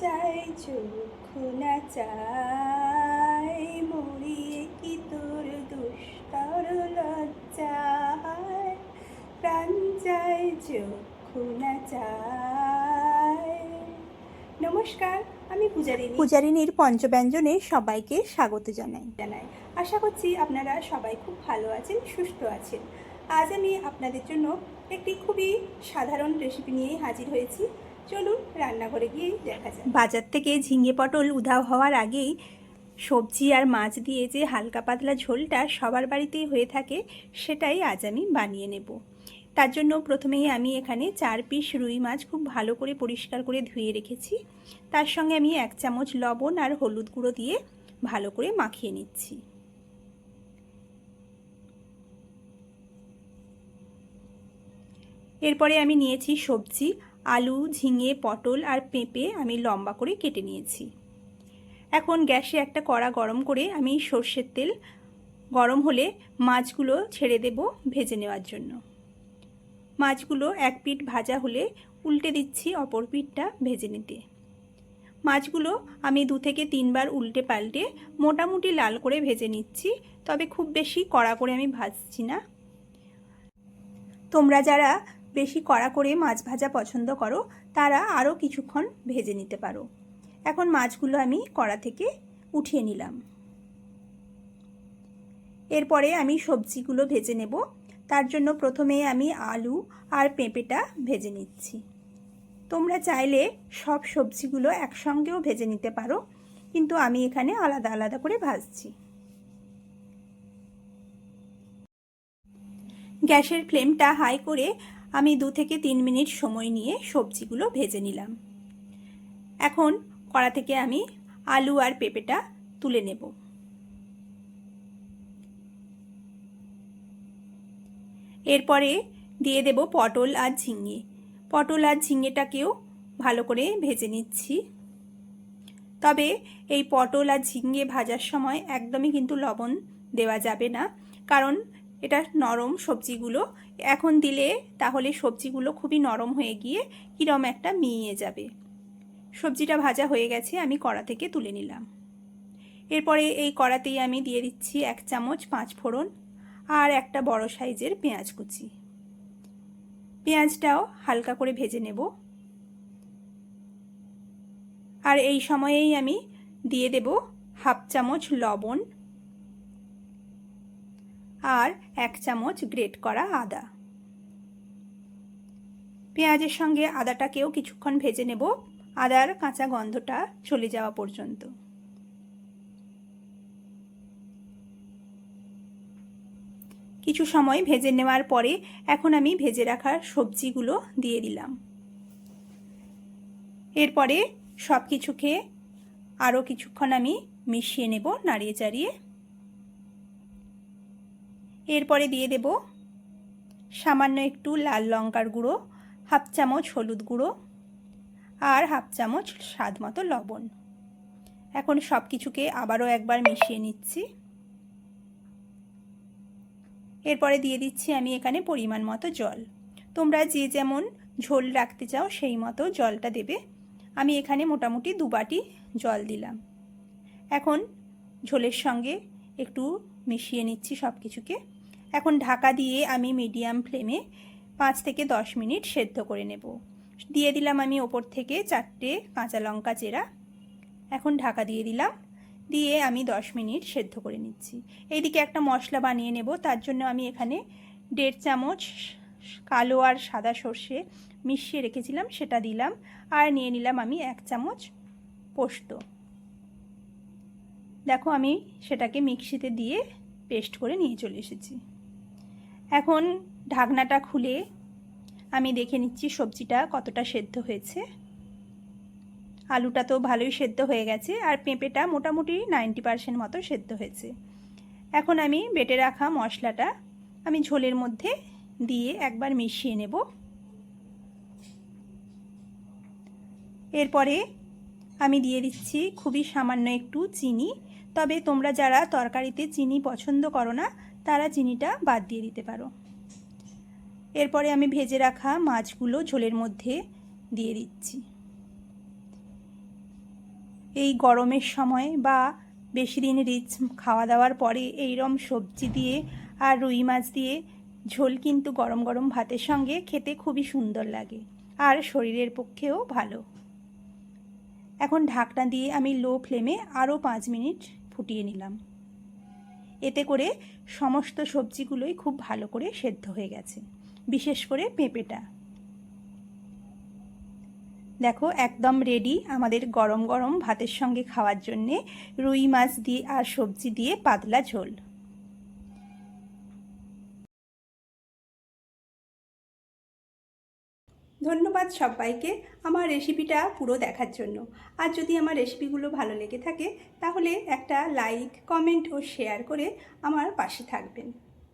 যায় চক্ষু না চায়, মরিয়ে কি তোর দুস্তর লজ্জায়, প্রাণ যায় চক্ষু না চায়। নমস্কার, আমি পূজারিনীর পঞ্চব্যঞ্জনে সবাইকে স্বাগত জানাই। আশা করছি আপনারা সবাই খুব ভালো আছেন, সুস্থ আছেন। আজ আমি আপনাদের জন্য একটি খুবই সাধারণ রেসিপি নিয়ে হাজির হয়েছি। চলুন রান্নাঘরে গিয়ে দেখা যাক। বাজার থেকে ঝিঙে পটল উধাও হওয়ার আগেই সবজি আর মাছ দিয়ে যে হালকা পাতলা ঝোলটা সবার বাড়িতেই হয়ে থাকে, সেটাই আজ আমি বানিয়ে নেব। তার জন্য প্রথমেই আমি এখানে 4 পিস রুই মাছ খুব ভালো করে পরিষ্কার করে ধুয়ে রেখেছি। তার সঙ্গে আমি 1 চামচ লবণ আর হলুদ গুঁড়ো দিয়ে ভালো করে মাখিয়ে নিচ্ছি। এরপরে আমি নিয়েছি সবজি, আলু, ঝিঙে, পটল আর পেঁপে আমি লম্বা করে কেটে নিয়েছি। এখন গ্যাসে একটা কড়া গরম করে আমি সর্ষের তেল গরম হলে মাছগুলো ছেড়ে দেব ভেজে নেওয়ার জন্য। মাছগুলো এক পিঠ ভাজা হলে উল্টে দিচ্ছি অপর পিঠটা ভেজে নিতে। মাছগুলো আমি 2 থেকে 3 বার উল্টে পাল্টে মোটামুটি লাল করে ভেজে নিচ্ছি, তবে খুব বেশি কড়া করে আমি ভাজছি না। তোমরা যারা বেশি কড়া করে মাছ ভাজা পছন্দ করো তারা আরও কিছুক্ষণ ভেজে নিতে পারো। এখন মাছগুলো আমি কড়া থেকে উঠিয়ে নিলাম। এরপরে আমি সবজিগুলো ভেজে নেব। তার জন্য প্রথমে আমি আলু আর পেঁপেটা ভেজে নিচ্ছি। তোমরা চাইলে সব সবজিগুলো একসঙ্গেও ভেজে নিতে পারো, কিন্তু আমি এখানে আলাদা আলাদা করে ভাজছি। গ্যাসের ফ্লেমটা হাই করে আমি 2 থেকে 3 মিনিট সময় নিয়ে সবজিগুলো ভেজে নিলাম। এখন কড়া থেকে আমি আলু আর পেঁপেটা তুলে নেব। এরপরে দিয়ে দেব পটল আর ঝিঙে। পটল আর ঝিঙেটাকেও ভালো করে ভেজে নিচ্ছি। তবে এই পটল আর ঝিঙে ভাজার সময় একদমই কিন্তু লবণ দেওয়া যাবে না, কারণ এটা নরম সবজিগুলো। এখন দিলে তাহলে সবজিগুলো খুবই নরম হয়ে গিয়ে কিরম একটা মিইয়ে যাবে। সবজিটা ভাজা হয়ে গেছে, আমি কড়া থেকে তুলে নিলাম। এরপরে এই কড়াতেই আমি দিয়ে দিচ্ছি 1 চামচ 5 ফোড়ন আর একটা বড় সাইজের পেঁয়াজ কুচি। পেঁয়াজটাও হালকা করে ভেজে নেব। আর এই সময়েই আমি দিয়ে দেব 1/2 চামচ লবণ আর 1 চামচ গ্রেট করা আদা। পেঁয়াজের সঙ্গে আদাটাকেও কিছুক্ষণ ভেজে নেব, আদার কাঁচা গন্ধটা চলে যাওয়া পর্যন্ত। কিছু সময় ভেজে নেওয়ার পরে এখন আমি ভেজে রাখা সবজিগুলো দিয়ে দিলাম। এরপরে সব কিছুকে আরও কিছুক্ষণ আমি মিশিয়ে নেব নাড়িয়ে চাড়িয়ে। এরপরে দিয়ে দেব সামান্য একটু লাল লঙ্কার গুঁড়ো, 1/2 চামচ হলুদ গুঁড়ো আর 1/2 চামচ স্বাদ মতো লবণ। এখন সব কিছুকে আবারও একবার মিশিয়ে নিচ্ছি। এরপরে দিয়ে দিচ্ছি আমি এখানে পরিমাণ মতো জল। তোমরা যে যেমন ঝোল রাখতে চাও সেই মতো জলটা দেবে। আমি এখানে মোটামুটি 2 বাটি জল দিলাম। এখন ঝোলের সঙ্গে একটু মিশিয়ে নিচ্ছি সব কিছুকে। এখন ঢাকা দিয়ে আমি মিডিয়াম ফ্লেমে 5 থেকে 10 মিনিট সেদ্ধ করে নেব। দিয়ে দিলাম আমি ওপর থেকে 4টে কাঁচা লঙ্কা চেরা। এখন ঢাকা দিয়ে দিলাম, দিয়ে আমি 10 মিনিট সেদ্ধ করে নিচ্ছি। এইদিকে একটা মশলা বানিয়ে নেব। তার জন্য আমি এখানে 1.5 চামচ কালো আর সাদা সর্ষে মিশিয়ে রেখেছিলাম, সেটা দিলাম। আর নিয়ে নিলাম আমি 1 চামচ পোস্ত। দেখো আমি সেটাকে মিক্সিতে দিয়ে পেস্ট করে নিয়ে চলে এসেছি। এখন ঢাকনাটা খুলে আমি দেখে নিচ্ছি সবজিটা কতটা সেদ্ধ হয়েছে। আলুটা তো ভালোই সেদ্ধ হয়ে গেছে আর পেঁপেটা মোটামুটি 90% মতো সেদ্ধ হয়েছে। এখন আমি বেটে রাখা মশলাটা আমি ঝোলের মধ্যে দিয়ে একবার মিশিয়ে নেব। এরপরে আমি দিয়ে দিচ্ছি খুবই সামান্য একটু চিনি। তবে তোমরা যারা তরকারিতে চিনি পছন্দ করো না তারা চিনিটা বাদ দিয়ে দিতে পারো। এরপরে আমি ভেজে রাখা মাছগুলো ঝোলের মধ্যে দিয়ে দিচ্ছি। এই গরমের সময় বা বেশি দিন রিচ খাওয়া দাওয়ার পরে এইরকম সবজি দিয়ে আর রুই মাছ দিয়ে ঝোল কিন্তু গরম গরম ভাতের সঙ্গে খেতে খুবই সুন্দর লাগে আর শরীরের পক্ষেও ভালো। এখন ঢাকনা দিয়ে আমি লো ফ্লেমে আরও 5 মিনিট ফুটিয়ে নিলাম। এতে করে সমস্ত সবজিগুলোই খুব ভালো করে সেদ্ধ হয়ে গেছে, বিশেষ করে পেঁপেটা। দেখো একদম রেডি আমাদের গরম গরম ভাতের সঙ্গে খাওয়ার জন্যে রুই মাছ দিয়ে আর সবজি দিয়ে পাতলা ঝোল। ধন্যবাদ সবাইকে আমার রেসিপিটা পুরো দেখার জন্য। আর যদি আমার রেসিপিগুলো ভালো লেগে থাকে তাহলে একটা লাইক, কমেন্ট ও শেয়ার করে আমার পাশে থাকবেন।